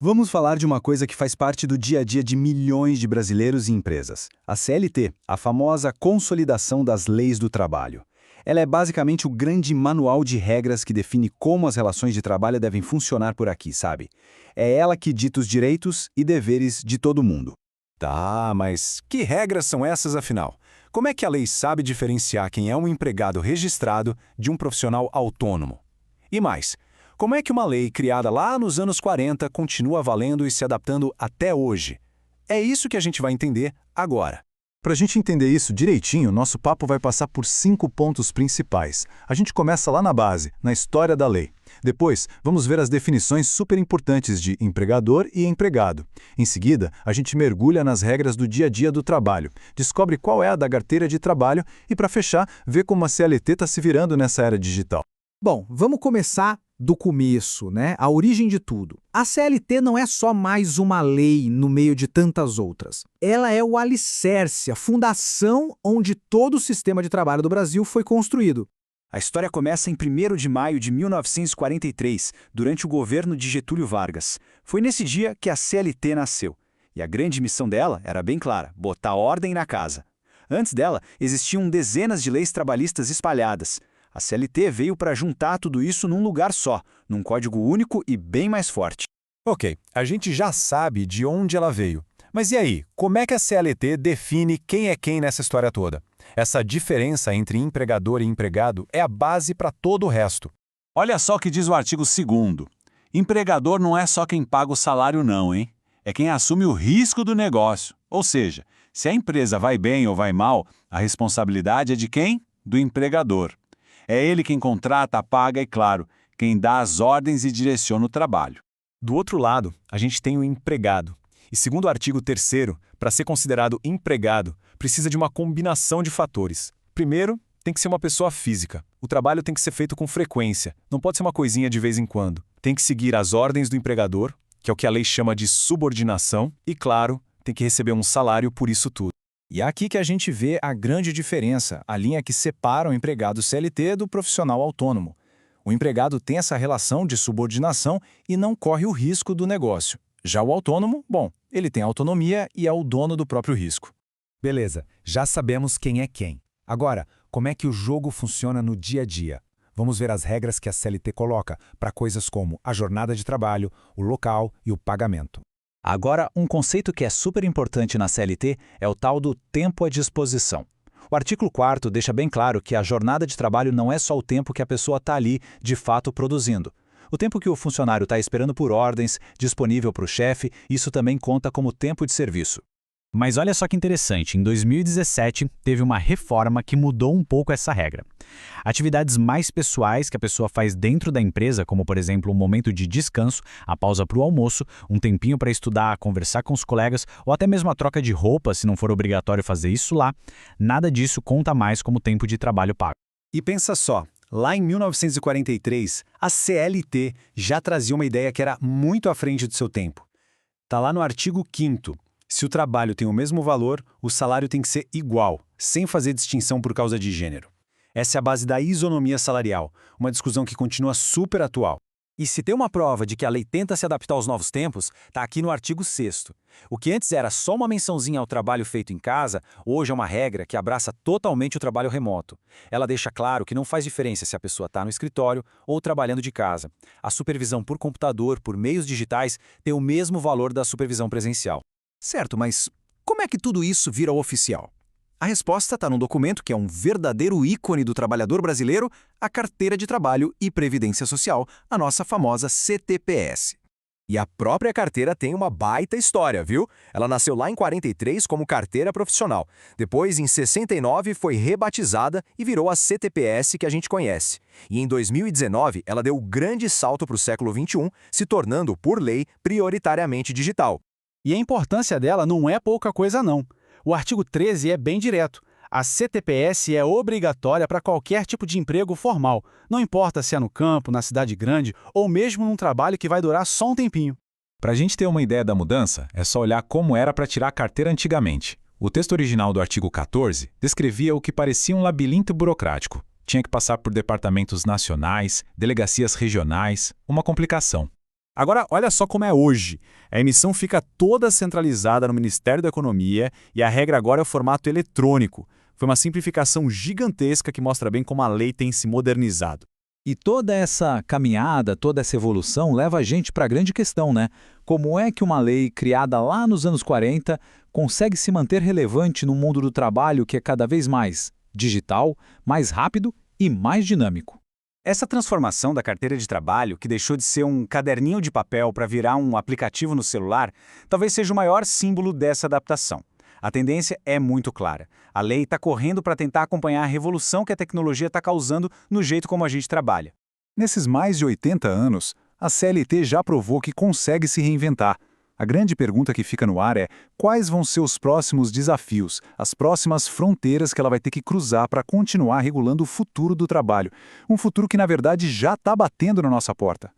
Vamos falar de uma coisa que faz parte do dia a dia de milhões de brasileiros e empresas. A CLT, a famosa Consolidação das Leis do Trabalho. Ela é basicamente o grande manual de regras que define como as relações de trabalho devem funcionar por aqui, sabe? É ela que dita os direitos e deveres de todo mundo. Tá, mas que regras são essas afinal? Como é que a lei sabe diferenciar quem é um empregado registrado de um profissional autônomo? E mais, como é que uma lei criada lá nos anos 40 continua valendo e se adaptando até hoje? É isso que a gente vai entender agora. Para a gente entender isso direitinho, nosso papo vai passar por 5 pontos principais. A gente começa lá na base, na história da lei. Depois, vamos ver as definições super importantes de empregador e empregado. Em seguida, a gente mergulha nas regras do dia a dia do trabalho, descobre qual é a da carteira de trabalho e, para fechar, vê como a CLT está se virando nessa era digital. Bom, vamos começar do começo, né? A origem de tudo. A CLT não é só mais uma lei no meio de tantas outras. Ela é o alicerce, a fundação onde todo o sistema de trabalho do Brasil foi construído. A história começa em 1º de maio de 1943, durante o governo de Getúlio Vargas. Foi nesse dia que a CLT nasceu. E a grande missão dela era bem clara: botar ordem na casa. Antes dela, existiam dezenas de leis trabalhistas espalhadas. A CLT veio para juntar tudo isso num lugar só, num código único e bem mais forte. Ok, a gente já sabe de onde ela veio. Mas e aí, como é que a CLT define quem é quem nessa história toda? Essa diferença entre empregador e empregado é a base para todo o resto. Olha só o que diz o artigo 2º. Empregador não é só quem paga o salário não, hein? É quem assume o risco do negócio. Ou seja, se a empresa vai bem ou vai mal, a responsabilidade é de quem? Do empregador. É ele quem contrata, paga e, claro, quem dá as ordens e direciona o trabalho. Do outro lado, a gente tem o empregado. E segundo o artigo 3º, para ser considerado empregado, precisa de uma combinação de fatores. Primeiro, tem que ser uma pessoa física. O trabalho tem que ser feito com frequência, não pode ser uma coisinha de vez em quando. Tem que seguir as ordens do empregador, que é o que a lei chama de subordinação, e, claro, tem que receber um salário por isso tudo. E é aqui que a gente vê a grande diferença, a linha que separa o empregado CLT do profissional autônomo. O empregado tem essa relação de subordinação e não corre o risco do negócio. Já o autônomo, bom, ele tem autonomia e é o dono do próprio risco. Beleza, já sabemos quem é quem. Agora, como é que o jogo funciona no dia a dia? Vamos ver as regras que a CLT coloca para coisas como a jornada de trabalho, o local e o pagamento. Agora, um conceito que é super importante na CLT é o tal do tempo à disposição. O artigo 4º deixa bem claro que a jornada de trabalho não é só o tempo que a pessoa está ali, de fato, produzindo. O tempo que o funcionário está esperando por ordens, disponível para o chefe, isso também conta como tempo de serviço. Mas olha só que interessante, em 2017 teve uma reforma que mudou um pouco essa regra. Atividades mais pessoais que a pessoa faz dentro da empresa, como por exemplo um momento de descanso, a pausa para o almoço, um tempinho para estudar, conversar com os colegas ou até mesmo a troca de roupa, se não for obrigatório fazer isso lá, nada disso conta mais como tempo de trabalho pago. E pensa só, lá em 1943, a CLT já trazia uma ideia que era muito à frente do seu tempo. Está lá no artigo 5º. Se o trabalho tem o mesmo valor, o salário tem que ser igual, sem fazer distinção por causa de gênero. Essa é a base da isonomia salarial, uma discussão que continua super atual. E se tem uma prova de que a lei tenta se adaptar aos novos tempos, está aqui no artigo 6º. O que antes era só uma mençãozinha ao trabalho feito em casa, hoje é uma regra que abraça totalmente o trabalho remoto. Ela deixa claro que não faz diferença se a pessoa está no escritório ou trabalhando de casa. A supervisão por computador, por meios digitais, tem o mesmo valor da supervisão presencial. Certo, mas como é que tudo isso vira oficial? A resposta está num documento que é um verdadeiro ícone do trabalhador brasileiro, a Carteira de Trabalho e Previdência Social, a nossa famosa CTPS. E a própria carteira tem uma baita história, viu? Ela nasceu lá em 43 como carteira profissional. Depois, em 69, foi rebatizada e virou a CTPS que a gente conhece. E em 2019, ela deu o grande salto para o século XXI, se tornando, por lei, prioritariamente digital. E a importância dela não é pouca coisa não. O artigo 13 é bem direto. A CTPS é obrigatória para qualquer tipo de emprego formal, não importa se é no campo, na cidade grande ou mesmo num trabalho que vai durar só um tempinho. Para a gente ter uma ideia da mudança, é só olhar como era para tirar a carteira antigamente. O texto original do artigo 14 descrevia o que parecia um labirinto burocrático. Tinha que passar por departamentos nacionais, delegacias regionais, uma complicação. Agora, olha só como é hoje. A emissão fica toda centralizada no Ministério da Economia e a regra agora é o formato eletrônico. Foi uma simplificação gigantesca que mostra bem como a lei tem se modernizado. E toda essa caminhada, toda essa evolução leva a gente para a grande questão, né? Como é que uma lei criada lá nos anos 40 consegue se manter relevante no mundo do trabalho que é cada vez mais digital, mais rápido e mais dinâmico? Essa transformação da carteira de trabalho, que deixou de ser um caderninho de papel para virar um aplicativo no celular, talvez seja o maior símbolo dessa adaptação. A tendência é muito clara. A lei está correndo para tentar acompanhar a revolução que a tecnologia está causando no jeito como a gente trabalha. Nesses mais de 80 anos, a CLT já provou que consegue se reinventar. A grande pergunta que fica no ar é: quais vão ser os próximos desafios, as próximas fronteiras que ela vai ter que cruzar para continuar regulando o futuro do trabalho? Um futuro que, na verdade, já está batendo na nossa porta.